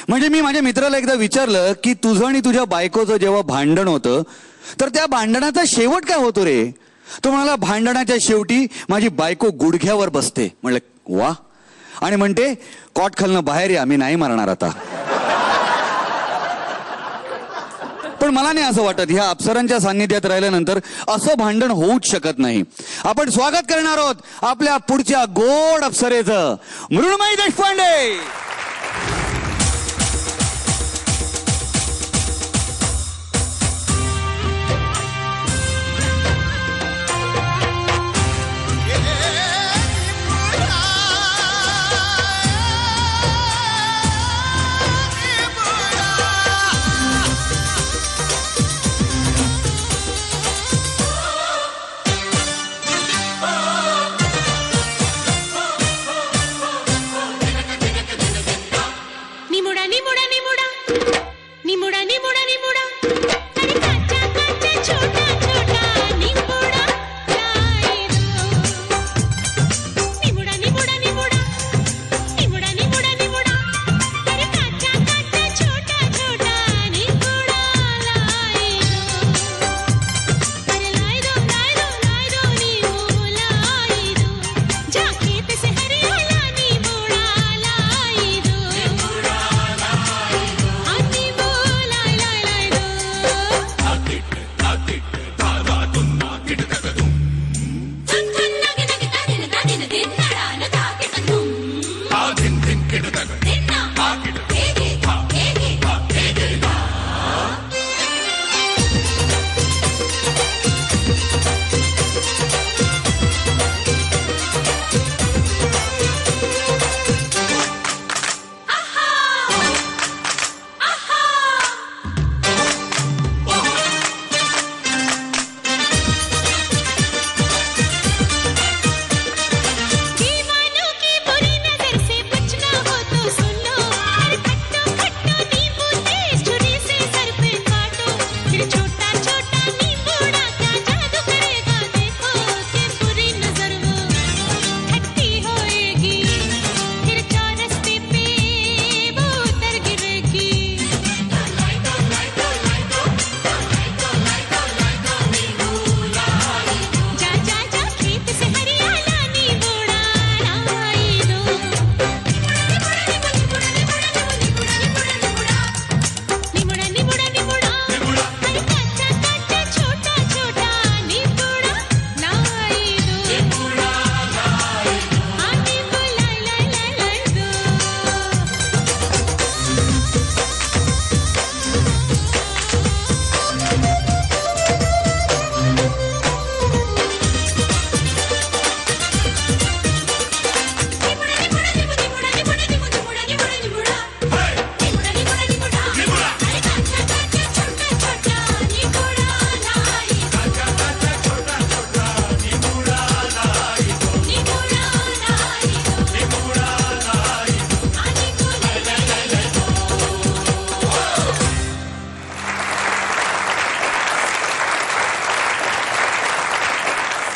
म्हणजे मी माझ्या मित्राला एकदा विचारलं की तुझं आणि तुझ्या बायकोचं जेव्हा भांडण होतं तर त्या भांडणाचा शेवट काय होतो रे? तो म्हणाला, भांडणाच्या शेवटी माझी बायको गुडघ्यावर बसते. म्हणलं वा, आणि म्हणते कॉट खालनं बाहेर या, मी नाही मारणार आता. पण मला नाही असं वाटत, ह्या अप्सरांच्या सान्निध्यात राहिल्यानंतर असं भांडण होऊच शकत नाही. आपण स्वागत करणार आहोत आपल्या पुढच्या गोड अप्सरेचं, मृण्मयी देशपांडे.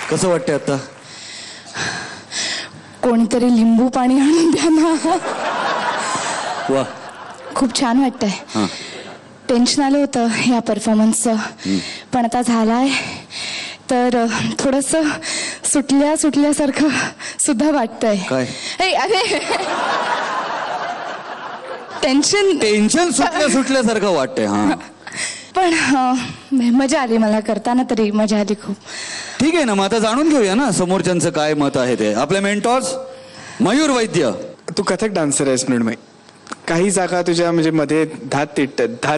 कसं वाटतंय आता? कोणीतरी लिंबू पाणी आणून द्या ना. वा, खूप छान वाटतंय. टेन्शन आलं होतं या परफॉर्मन्सचं, पण आता झालाय तर थोडंसं सुटल्यासारखं सुद्धा वाटतंय. काय? अरे टेन्शन सुटल्यासारखं वाटतंय. हा, पण मजा आली मला करताना, तरी मजा आली खूप. ठीक आहे ना, मग आता जाणून घेऊया ना समोरच्यांचं काय मत आहे ते. आपले मेंटॉर्स, मयूर वैद्य. तू कथक डान्सर आहेस मृण्मयी. काही जागा तुझ्या म्हणजे मध्ये धात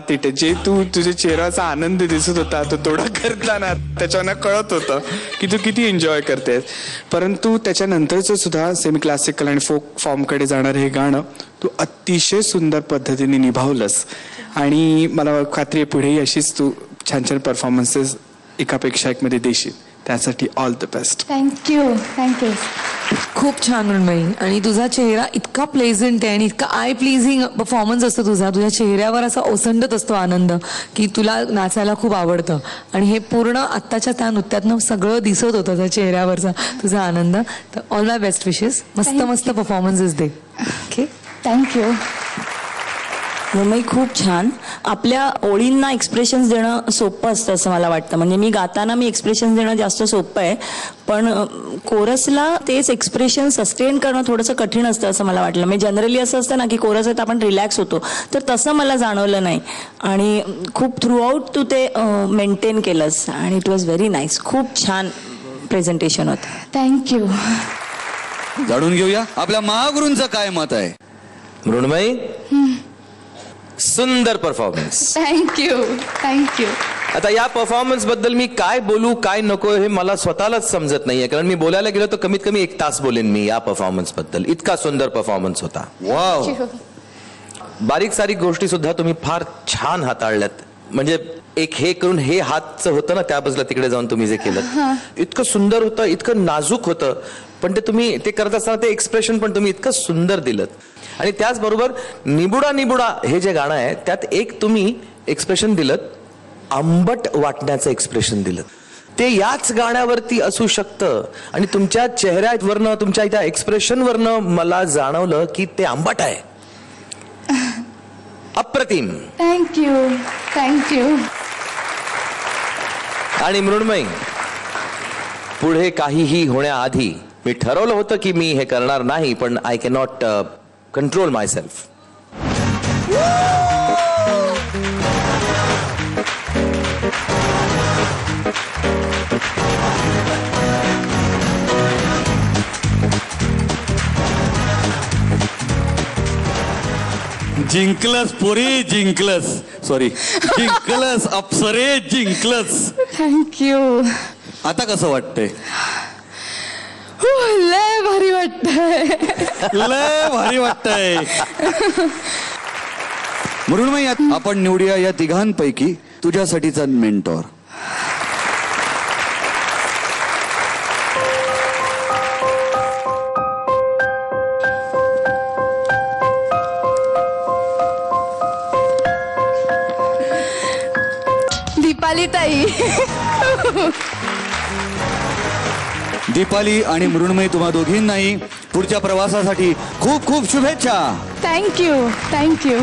तिट जे तुझ्या चेहऱ्याचा आनंद दिसत होता तो थोडा करताना त्याच्यानं कळत होतं की तू किती एन्जॉय करतेस. परंतु त्याच्यानंतरचं सुद्धा सेमी क्लासिकल आणि फोक फॉर्मकडे जाणारं हे गाणं तू अतिशय सुंदर पद्धतीने निभावलंस. आणि मला खात्री आहे पुढेही अशीच तू छान छान परफॉर्मन्सेस एकापेक्षा एक मध्ये देशील. त्यासाठी ऑल द बेस्ट. थँक्यू. खूप छान मृण्मयी. आणि तुझा चेहरा इतका प्लेझंट आहे आणि इतका आय प्लीजिंग परफॉर्मन्स असतो तुझा. तुझ्या चेहऱ्यावर असा ओसंडत असतो आनंद की तुला नाचायला खूप आवडतं. आणि हे पूर्ण आत्ताच्या त्या नृत्यातनं सगळं दिसत होतं त्या चेहऱ्यावरचा तुझा आनंद. तर ऑल माय बेस्ट विशेस. मस्त परफॉर्मन्सेस दे. Okay, thank you. मुंबई खूप छान. आपल्या ओळींना एक्सप्रेशन्स देणं सोपं असतं असं मला वाटतं. म्हणजे मी गाताना मी एक्सप्रेशन देणं जास्त सोपं आहे, पण कोरसला तेच एक्सप्रेशन सस्टेन करणं थोडंसं कठीण असतं असं मला वाटलं. म्हणजे जनरली असं असतं ना की कोरस आहे तर आपण रिलॅक्स होतो, तर तसं मला जाणवलं नाही. आणि खूप थ्रूआउट तू ते मेंटेन केलंस आणि इट वॉज व्हेरी नाईस. खूप छान प्रेझेंटेशन होतं. थँक्यू. जाणून घेऊया आपल्या महागुरूंचं काय मत आहे. मृण्मयी, सुंदर परफॉर्मन्स. थँक्यू. आता या परफॉर्मन्स बद्दल मी काय बोलू काय नको हे मला स्वतःलाच समजत नाहीये, कारण मी बोलायला गेलो तर कमीत कमी 1 तास बोलेन मी या परफॉर्मन्स बद्दल. इतका सुंदर परफॉर्मन्स होता. वाव. बारीक सारीक गोष्टी सुद्धा तुम्ही फार छान हाताळल्यात. म्हणजे एक हे करून हे हातचं होतं ना, त्या बाजूला तिकडे जाऊन तुम्ही जे केलं इतकं सुंदर होतं, इतकं नाजूक होतं. पण ते तुम्ही ते करत असताना ते एक्सप्रेशन पण तुम्ही इतकं सुंदर दिलं. आणि त्याचबरोबर निबुडा निबुडा हे जे गाणं आहे त्यात एक तुम्ही एक्सप्रेशन दिलं, आंबट वाटण्याचं एक्सप्रेशन दिलं. ते याच गाण्यावरती असू शकतं आणि तुमच्या चेहऱ्यावरनं तुमच्या त्या एक्सप्रेशनवरनं मला जाणवलं की ते आंबट आहे. अप्रतिम. थँक्यू. आणि मृण्मयी, पुढे काहीही होण्याआधी मी ठरवलं होतं की मी हे करणार नाही, पण I cannot control myself. जिंकलस पोरी, जिंकलस. सॉरी, जिंकलस अप्सरे, जिंकलस. थँक्यू. आता कसं वाटतंय. लय भारी वाटतंय. लय भारी वाटतंय. मृण्मयी, आपण निवडूया या तिघांपैकी तुझ्यासाठीचा मेंटॉर. दीपाली ताई. दीपाली आणि मृण्मयी, तुम्हा दोघींनाही पुढच्या प्रवासासाठी खूप खूप शुभेच्छा. थँक्यू.